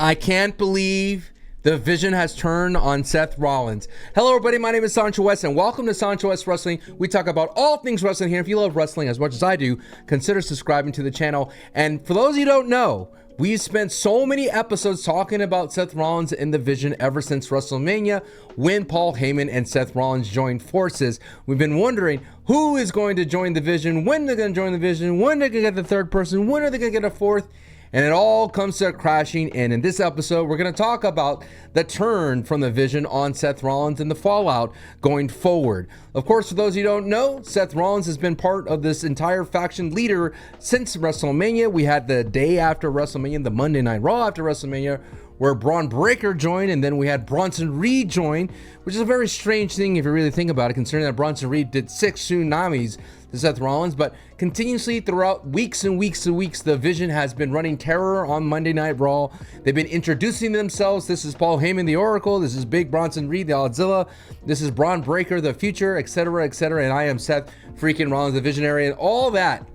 I can't believe the vision has turned on Seth Rollins. Hello, everybody. My name is Sancho West, and welcome to Sancho West Wrestling. We talk about all things wrestling here. If you love wrestling as much as I do, consider subscribing to the channel. And for those of you who don't know, we've spent so many episodes talking about Seth Rollins and the vision ever since WrestleMania, when Paul Heyman and Seth Rollins joined forces. We've been wondering who is going to join the vision, when they're going to join the vision, when they're going to get the third person, when are they going to get a fourth. And it all comes to crashing. And in this episode, we're going to talk about the turn from the vision on Seth Rollins and the fallout going forward. Of course, for those who don't know, Seth Rollins has been part of this entire faction leader since WrestleMania. We had the day after WrestleMania, the Monday Night Raw after WrestleMania, where Braun Breaker joined, and then we had Bronson Reed join, which is a very strange thing if you really think about it, considering that Bronson Reed did 6 tsunamis to Seth Rollins. But continuously throughout weeks and weeks and weeks, the Vision has been running terror on Monday Night Raw. They've been introducing themselves. This is Paul Heyman, the Oracle. This is Big Bronson Reed, the Godzilla. This is Braun Breaker, the Future, etc., etc. And I am Seth freaking Rollins, the Visionary, and all that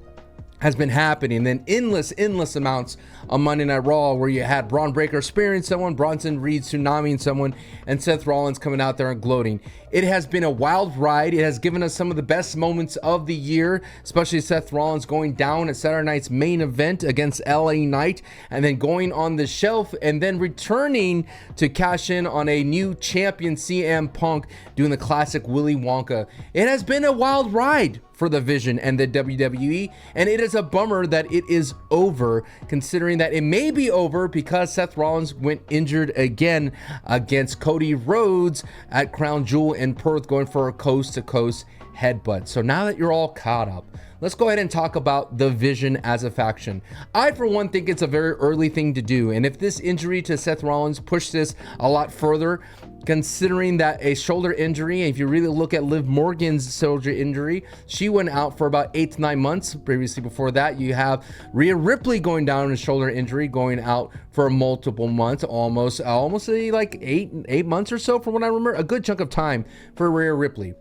has been happening. And then endless amounts on Monday Night Raw, where you had Braun Breaker spearing someone, Bronson Reed tsunamiing someone, and Seth Rollins coming out there and gloating. It has been a wild ride. It has given us some of the best moments of the year, especially Seth Rollins going down at Saturday night's main event against LA Knight, and then going on the shelf, and then returning to cash in on a new champion, CM Punk, doing the classic Willy Wonka. It has been a wild ride for the Vision and the WWE, and it is a bummer that it is over, considering that it may be over because Seth Rollins went injured again against Cody Rhodes at Crown Jewel in Perth, going for a coast-to-coast headbutt. So now that you're all caught up, let's go ahead and talk about the Vision as a faction. I, for one, think it's a very early thing to do, and if this injury to Seth Rollins pushed this a lot further, considering that a shoulder injury, if you really look at Liv Morgan's shoulder injury, she went out for about 8 to 9 months. Previously, before that, you have Rhea Ripley going down in a shoulder injury, going out for multiple months, almost like eight months or so, from what I remember. A good chunk of time for Rhea Ripley.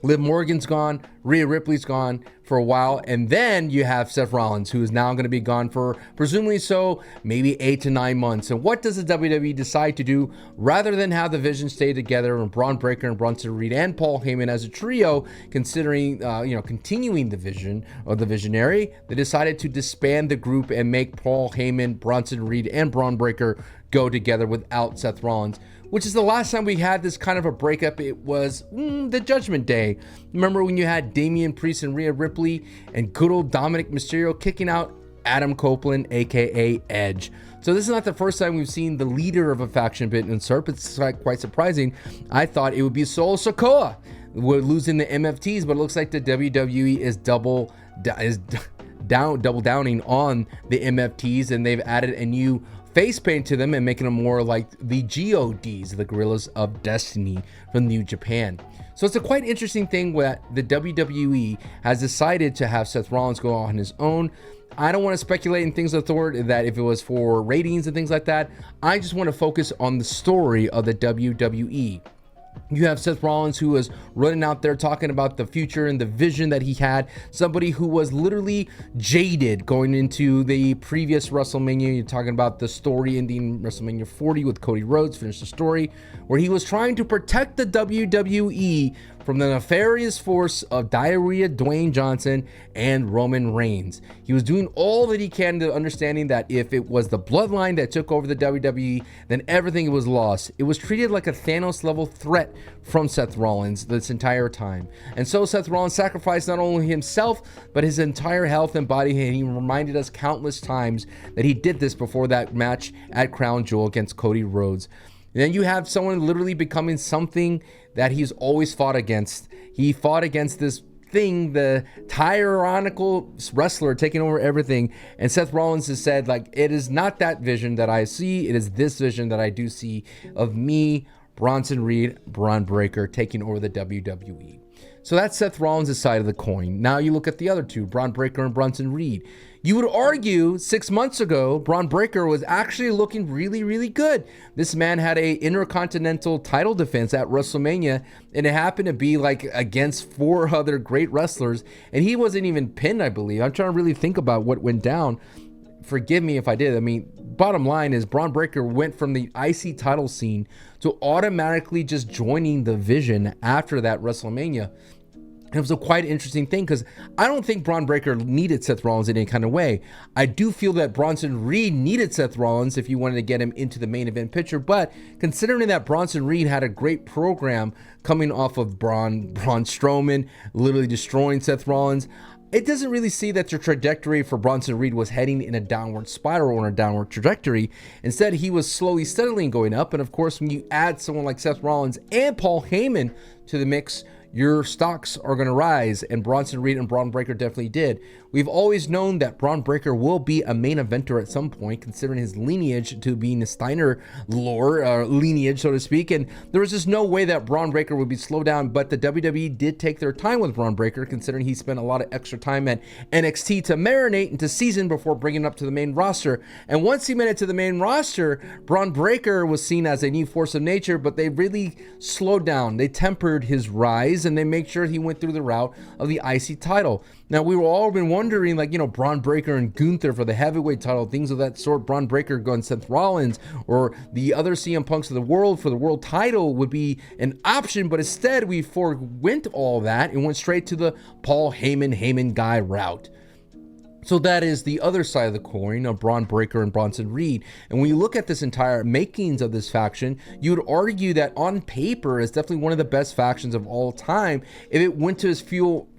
Liv Morgan's gone, Rhea Ripley's gone for a while, and then you have Seth Rollins, who is now going to be gone for, presumably so, maybe 8 to 9 months. And what does the WWE decide to do? Rather than have the Vision stay together and Braun Breaker and Bronson Reed and Paul Heyman as a trio, considering continuing the vision of the Visionary, they decided to disband the group and make Paul Heyman, Bronson Reed, and Braun Breaker go together without Seth Rollins, which is the last time we had this kind of a breakup. It was the Judgment Day. Remember when you had Damian Priest and Rhea Ripley and good old Dominic Mysterio kicking out Adam Copeland, aka Edge. So this is not the first time we've seen the leader of a faction been usurped. It's quite surprising. I thought it would be Solo Sikoa. We're losing the MFTs, but it looks like the WWE is double downing on the MFTs, and they've added a new face paint to them and making them more like the GODs, the Gorillas of Destiny from New Japan. So it's a quite interesting thing that the WWE has decided to have Seth Rollins go on his own. I don't want to speculate in things that if it was for ratings and things like that. I just want to focus on the story of the WWE. You have Seth Rollins, who was running out there talking about the future and the vision that he had. Somebody who was literally jaded going into the previous WrestleMania. You're talking about the story ending WrestleMania 40 with Cody Rhodes, finished the story, where he was trying to protect the WWE from the nefarious force of Diarrhea Dwayne Johnson and Roman Reigns. He was doing all that he can to understanding that if it was the bloodline that took over the WWE, then everything was lost. It was treated like a Thanos level threat from Seth Rollins this entire time. And so Seth Rollins sacrificed not only himself, but his entire health and body. And he reminded us countless times that he did this before that match at Crown Jewel against Cody Rhodes. And then you have someone literally becoming something that he's always fought against. He fought against this thing, the tyrannical wrestler taking over everything. And Seth Rollins has said, like, it is not that vision that I see. It is this vision that I do see of me, Bronson Reed, Braun Breaker, taking over the WWE. So that's Seth Rollins' side of the coin. Now you look at the other two, Braun Breaker and Bronson Reed. You would argue 6 months ago, Braun Breaker was actually looking really, really good. This man had a intercontinental title defense at WrestleMania, and it happened to be like against 4 other great wrestlers, and he wasn't even pinned, I believe. I'm trying to really think about what went down forgive me if I did. I mean, bottom line is Braun Breaker went from the IC title scene to automatically just joining the Vision after that WrestleMania. It was a quite interesting thing because I don't think Braun Breaker needed Seth Rollins in any kind of way. I do feel that Bronson Reed needed Seth Rollins if you wanted to get him into the main event picture. But considering that Bronson Reed had a great program coming off of Braun Strowman literally destroying Seth Rollins, it doesn't really see that the trajectory for Bronson Reed was heading in a downward spiral or a downward trajectory. Instead, he was slowly, steadily going up. And of course, when you add someone like Seth Rollins and Paul Heyman to the mix, your stocks are going to rise, and Bronson Reed and Braun Breaker definitely did. We've always known that Braun Breaker will be a main eventer at some point, considering his lineage to being the Steiner lore, lineage, so to speak, and there was just no way that Braun Breaker would be slowed down, but the WWE did take their time with Braun Breaker, considering he spent a lot of extra time at NXT to marinate and to season before bringing it up to the main roster, and once he made it to the main roster, Braun Breaker was seen as a new force of nature, but they really slowed down. They tempered his rise, and they made sure he went through the route of the IC title. Now, we were all been wondering, like, Braun Breaker and Gunther for the heavyweight title, things of that sort. Braun Breaker going Seth Rollins or the other CM Punks of the world for the world title would be an option, but instead we forwent all that and went straight to the Paul Heyman guy route. So that is the other side of the coin of Braun Breaker and Bronson Reed. And when you look at this entire makings of this faction, you would argue that on paper is definitely one of the best factions of all time if it went to its full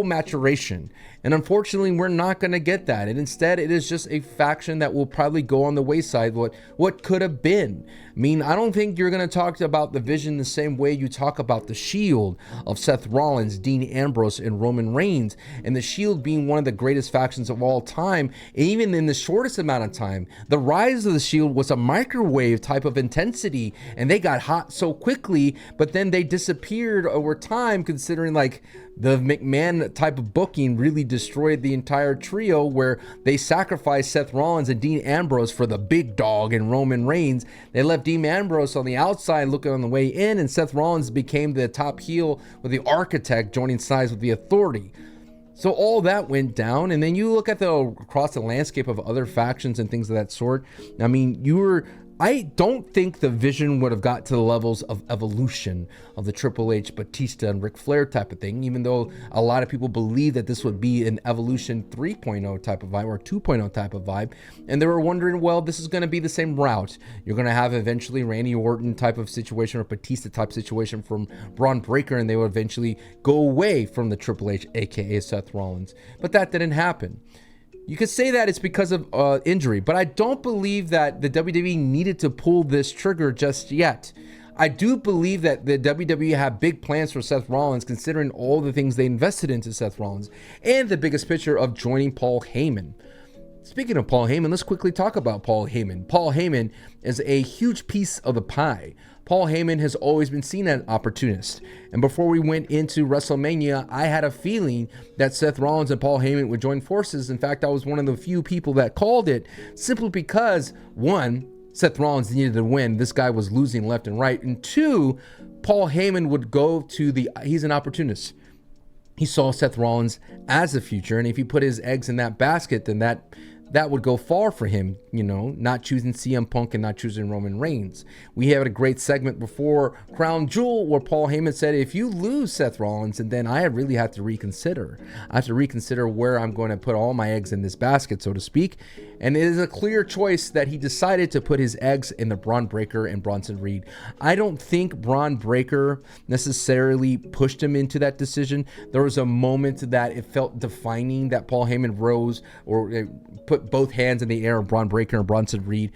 maturation. And unfortunately, we're not going to get that. And instead, it is just a faction that will probably go on the wayside, what could have been. I mean, I don't think you're going to talk about the Vision the same way you talk about the Shield of Seth Rollins, Dean Ambrose, and Roman Reigns. And the Shield being one of the greatest factions of all time, even in the shortest amount of time. The rise of the Shield was a microwave type of intensity, and they got hot so quickly, but then they disappeared over time, considering like the McMahon type of booking really destroyed the entire trio, where they sacrificed Seth Rollins and Dean Ambrose for the big dog and Roman Reigns. They left Dean Ambrose on the outside looking on the way in, and Seth Rollins became the top heel with the Architect joining sides with the Authority. So all that went down, and then you look at across the landscape of other factions and things of that sort. I mean, I don't think the Vision would have got to the levels of evolution of the Triple H, Batista, and Ric Flair type of thing, even though a lot of people believe that this would be an Evolution 3.0 type of vibe or 2.0 type of vibe. And they were wondering, well, this is going to be the same route. You're going to have eventually Randy Orton type of situation or Batista type situation from Braun Breaker, and they will eventually go away from the Triple H, aka Seth Rollins. But that didn't happen. You could say that it's because of injury, but I don't believe that the WWE needed to pull this trigger just yet. I do believe that the WWE have big plans for Seth Rollins, considering all the things they invested into Seth Rollins, and the biggest picture of joining Paul Heyman. Speaking of Paul Heyman, let's quickly talk about Paul Heyman. Paul Heyman is a huge piece of the pie. Paul Heyman has always been seen as an opportunist. And before we went into WrestleMania, I had a feeling that Seth Rollins and Paul Heyman would join forces. In fact, I was one of the few people that called it, simply because, one, Seth Rollins needed to win. This guy was losing left and right. And two, Paul Heyman would go to he's an opportunist. He saw Seth Rollins as the future. And if he put his eggs in that basket, then that would go far for him, not choosing CM Punk and not choosing Roman Reigns. We had a great segment before Crown Jewel where Paul Heyman said, if you lose Seth Rollins, and then I really have to reconsider. I have to reconsider where I'm going to put all my eggs in this basket, so to speak. And it is a clear choice that he decided to put his eggs in the Braun Breaker and Bronson Reed. I don't think Braun Breaker necessarily pushed him into that decision. There was a moment that it felt defining that Paul Heyman rose or put both hands in the air of Braun Breaker and Bronson Reed.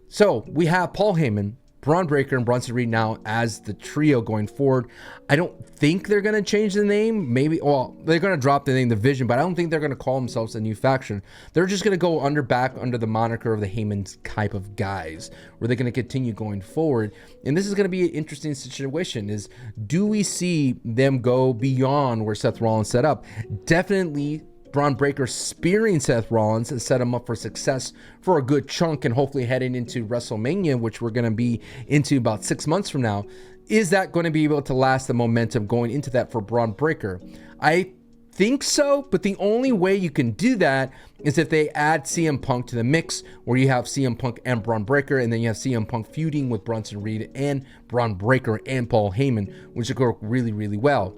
So we have Paul Heyman, Braun Breaker, and Bronson Reed now as the trio going forward. I don't think they're going to change the name. Maybe, well, they're going to drop the name The Vision, but I don't think they're going to call themselves a new faction. They're just going to go back under the moniker of the Heyman type of guys, where they're going to continue going forward. And this is going to be an interesting situation, is do we see them go beyond where Seth Rollins set up? Definitely Braun Breaker spearing Seth Rollins and set him up for success for a good chunk, and hopefully heading into WrestleMania, which we're going to be into about 6 months from now. Is that going to be able to last the momentum going into that for Braun Breaker? I think so, but the only way you can do that is if they add CM Punk to the mix, where you have CM Punk and Braun Breaker, and then you have CM Punk feuding with Bronson Reed and Braun Breaker and Paul Heyman, which would go really, really well.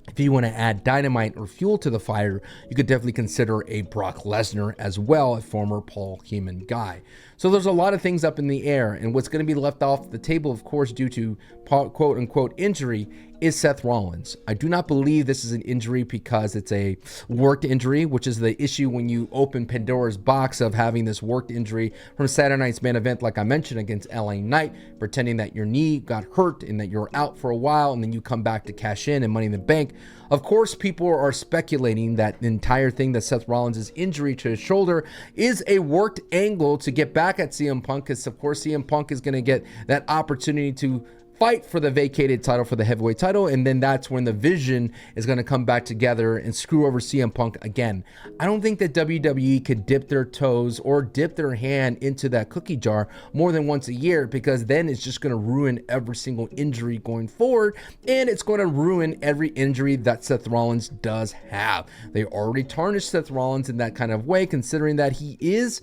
If you want to add dynamite or fuel to the fire, you could definitely consider a Brock Lesnar as well, a former Paul Heyman guy. So there's a lot of things up in the air, and what's going to be left off the table, of course, due to quote unquote injury, is Seth Rollins. I do not believe this is an injury because it's a worked injury, which is the issue when you open Pandora's box of having this worked injury from Saturday night's main event, like I mentioned, against LA Knight, pretending that your knee got hurt and that you're out for a while, and then you come back to cash in and Money in the Bank. Of course, people are speculating that the entire thing, that Seth Rollins' injury to his shoulder, is a worked angle to get back at CM Punk, because of course CM Punk is going to get that opportunity to fight for the vacated title, for the heavyweight title, and then that's when the Vision is going to come back together and screw over CM Punk again. I don't think that WWE could dip their toes or dip their hand into that cookie jar more than once a year, because then it's just going to ruin every single injury going forward, and it's going to ruin every injury that Seth Rollins does have. They already tarnished Seth Rollins in that kind of way, considering that he is,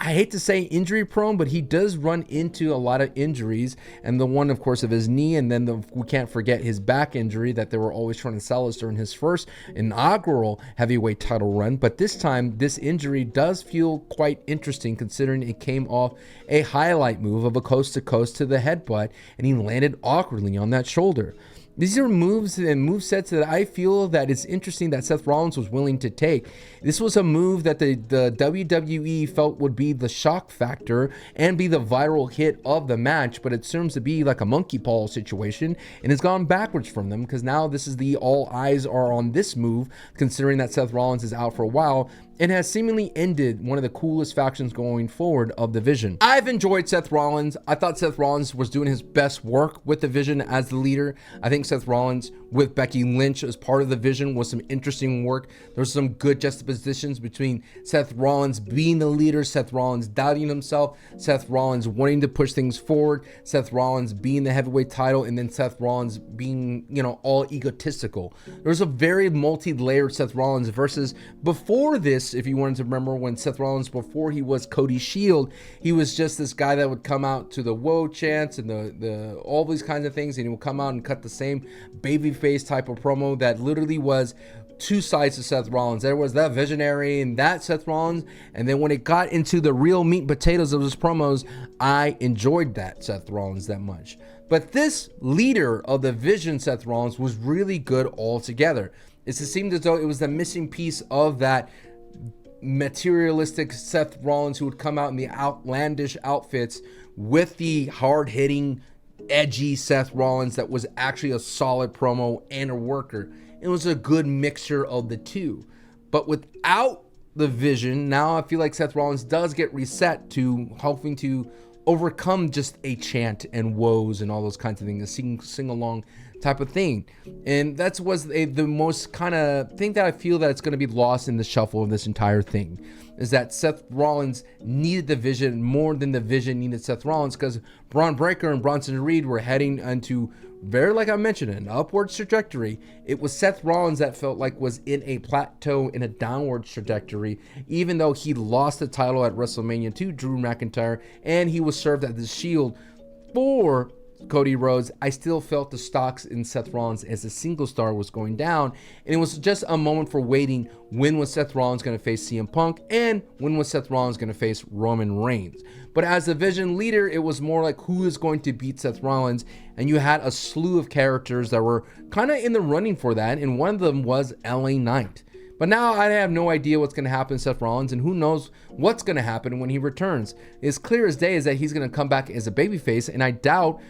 I hate to say injury prone, but he does run into a lot of injuries, and the one, of course, of his knee, and then we can't forget his back injury that they were always trying to sell us during his first inaugural heavyweight title run. But this time, this injury does feel quite interesting, considering it came off a highlight move of a coast to coast to the headbutt, and he landed awkwardly on that shoulder. These are moves and movesets that I feel that it's interesting that Seth Rollins was willing to take. This was a move that the WWE felt would be the shock factor and be the viral hit of the match, but it seems to be like a monkey paw situation, and it's gone backwards from them, because now this is the all eyes are on this move, considering that Seth Rollins is out for a while, and has seemingly ended one of the coolest factions going forward of the Vision. I've enjoyed Seth Rollins. I thought Seth Rollins was doing his best work with the Vision as the leader. I think Seth Rollins with Becky Lynch as part of the Vision was some interesting work. There's some good juxtapositions between Seth Rollins being the leader, Seth Rollins doubting himself, Seth Rollins wanting to push things forward, Seth Rollins being the heavyweight title, and then Seth Rollins being, all egotistical. There's a very multi-layered Seth Rollins versus before this. If you wanted to remember when Seth Rollins, before he was Cody Shield, he was just this guy that would come out to the whoa chants and the all these kinds of things, and he would come out and cut the same babyface type of promo that literally was two sides to Seth Rollins. There was that visionary and that Seth Rollins, and then when it got into the real meat and potatoes of his promos, I enjoyed that Seth Rollins that much. But this leader of the Vision, Seth Rollins, was really good altogether. It seemed as though it was the missing piece of that materialistic Seth Rollins who would come out in the outlandish outfits with the hard-hitting, edgy Seth Rollins that was actually a solid promo and a worker. It was a good mixture of the two. But without the Vision, now I feel like Seth Rollins does get reset to helping to overcome just a chant and woes and all those kinds of things, a sing-along type of thing. And that was the most kind of thing that I feel that it's going to be lost in the shuffle of this entire thing, is that Seth Rollins needed the Vision more than the Vision needed Seth Rollins, because Braun Breaker and Bronson Reed were heading into, very, like I mentioned, an upward trajectory. It was Seth Rollins that felt like was in a plateau, in a downward trajectory, even though he lost the title at WrestleMania to Drew McIntyre and he was served as the Shield for Cody Rhodes. I still felt the stocks in Seth Rollins as a single star was going down, and it was just a moment for waiting. When was Seth Rollins going to face CM Punk, and when was Seth Rollins going to face Roman Reigns? But as the Vision leader, it was more like who is going to beat Seth Rollins, and you had a slew of characters that were kind of in the running for that, and one of them was LA Knight. But now I have no idea what's going to happen to Seth Rollins, and who knows what's going to happen when he returns. It's clear as day is that he's going to come back as a babyface, and I doubt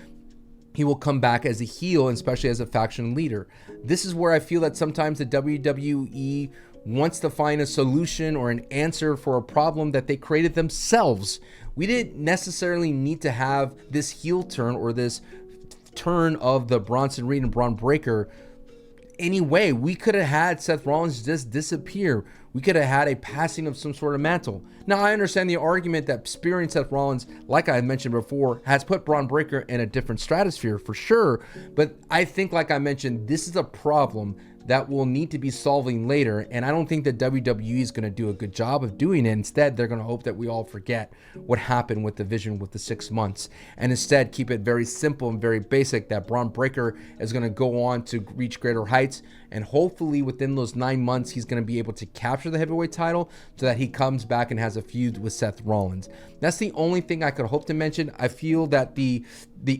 he will come back as a heel, and especially as a faction leader. This is where I feel that sometimes the WWE wants to find a solution or an answer for a problem that they created themselves. We didn't necessarily need to have this heel turn or this turn of the Bronson Reed and Braun Breaker anyway. We could have had Seth Rollins just disappear. We could have had a passing of some sort of mantle. Now, I understand the argument that spearing Seth Rollins, like I mentioned before, has put Braun Breaker in a different stratosphere for sure. But I think, like I mentioned, this is a problem that will need to be solving later. And I don't think that WWE is going to do a good job of doing it. Instead, they're going to hope that we all forget what happened with the Vision with the 6 months, and instead keep it very simple and very basic, that Braun Breaker is going to go on to reach greater heights, and hopefully within those 9 months he's going to be able to capture the heavyweight title so that he comes back and has a feud with Seth Rollins. That's the only thing I could hope to mention. I feel that the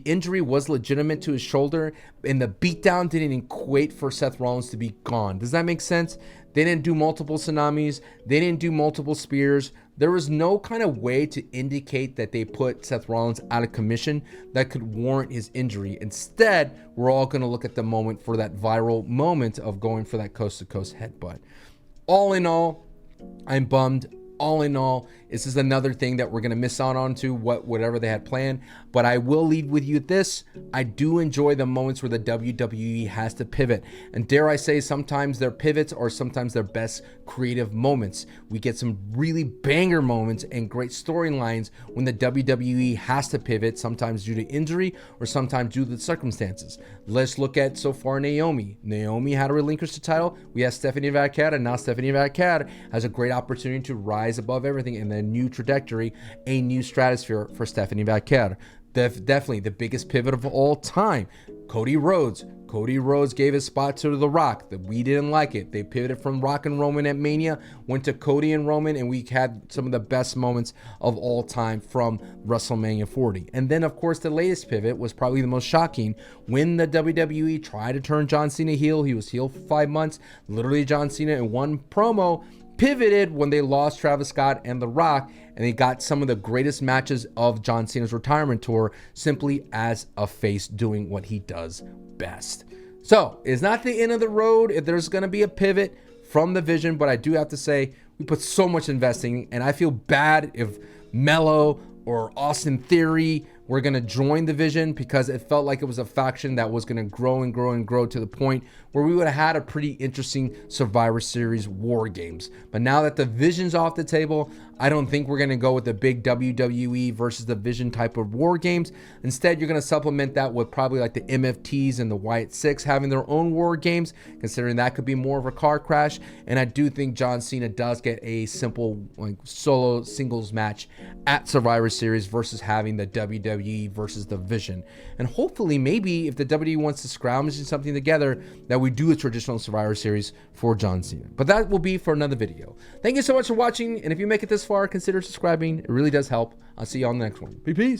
injury was legitimate to his shoulder, and the beatdown didn't equate for Seth Rollins to be gone. Does that make sense? They didn't do multiple tsunamis. They didn't do multiple spears. There was no kind of way to indicate that they put Seth Rollins out of commission that could warrant his injury. Instead, we're all going to look at the moment for that viral moment of going for that coast-to-coast headbutt. All in all, I'm bummed. All in all, this is another thing that we're going to miss out on to whatever they had planned. But I will leave with you this. I do enjoy the moments where the WWE has to pivot. And dare I say, sometimes their pivots are sometimes their best creative moments. We get some really banger moments and great storylines when the WWE has to pivot, sometimes due to injury or sometimes due to the circumstances. Let's look at so far Naomi. Naomi had to relinquish the title. We have Stephanie Vaquer, and now Stephanie Vaquer has a great opportunity to rise above everything in a new trajectory, a new stratosphere for Stephanie Vaquer. Definitely the biggest pivot of all time. Cody Rhodes. Cody Rhodes gave his spot to The Rock. We didn't like it. They pivoted from Rock and Roman at Mania, went to Cody and Roman, and we had some of the best moments of all time from WrestleMania 40. And then, of course, the latest pivot was probably the most shocking when the WWE tried to turn John Cena heel. He was heel for 5 months. Literally, John Cena in one promo pivoted when they lost Travis Scott and The Rock, and they got some of the greatest matches of John Cena's retirement tour simply as a face doing what he does best. So it's not the end of the road if there's going to be a pivot from the Vision, but I do have to say we put so much investing, and I feel bad if Mello or Austin Theory were going to join the Vision, because it felt like it was a faction that was going to grow and grow and grow to the point where we would have had a pretty interesting Survivor Series War Games. But now that the Vision's off the table, I don't think we're going to go with the big WWE versus the Vision type of War Games. Instead, you're going to supplement that with probably like the MFTs and the Wyatt Six having their own War Games, considering that could be more of a car crash. And I do think John Cena does get a simple like solo singles match at Survivor Series versus having the WWE versus the Vision. And hopefully, maybe if the WWE wants to scrounge something together, that we do a traditional Survivor Series for John Cena. But that will be for another video. Thank you so much for watching, and if you make it this far, consider subscribing. It really does help. I'll see you on the next one. Peace.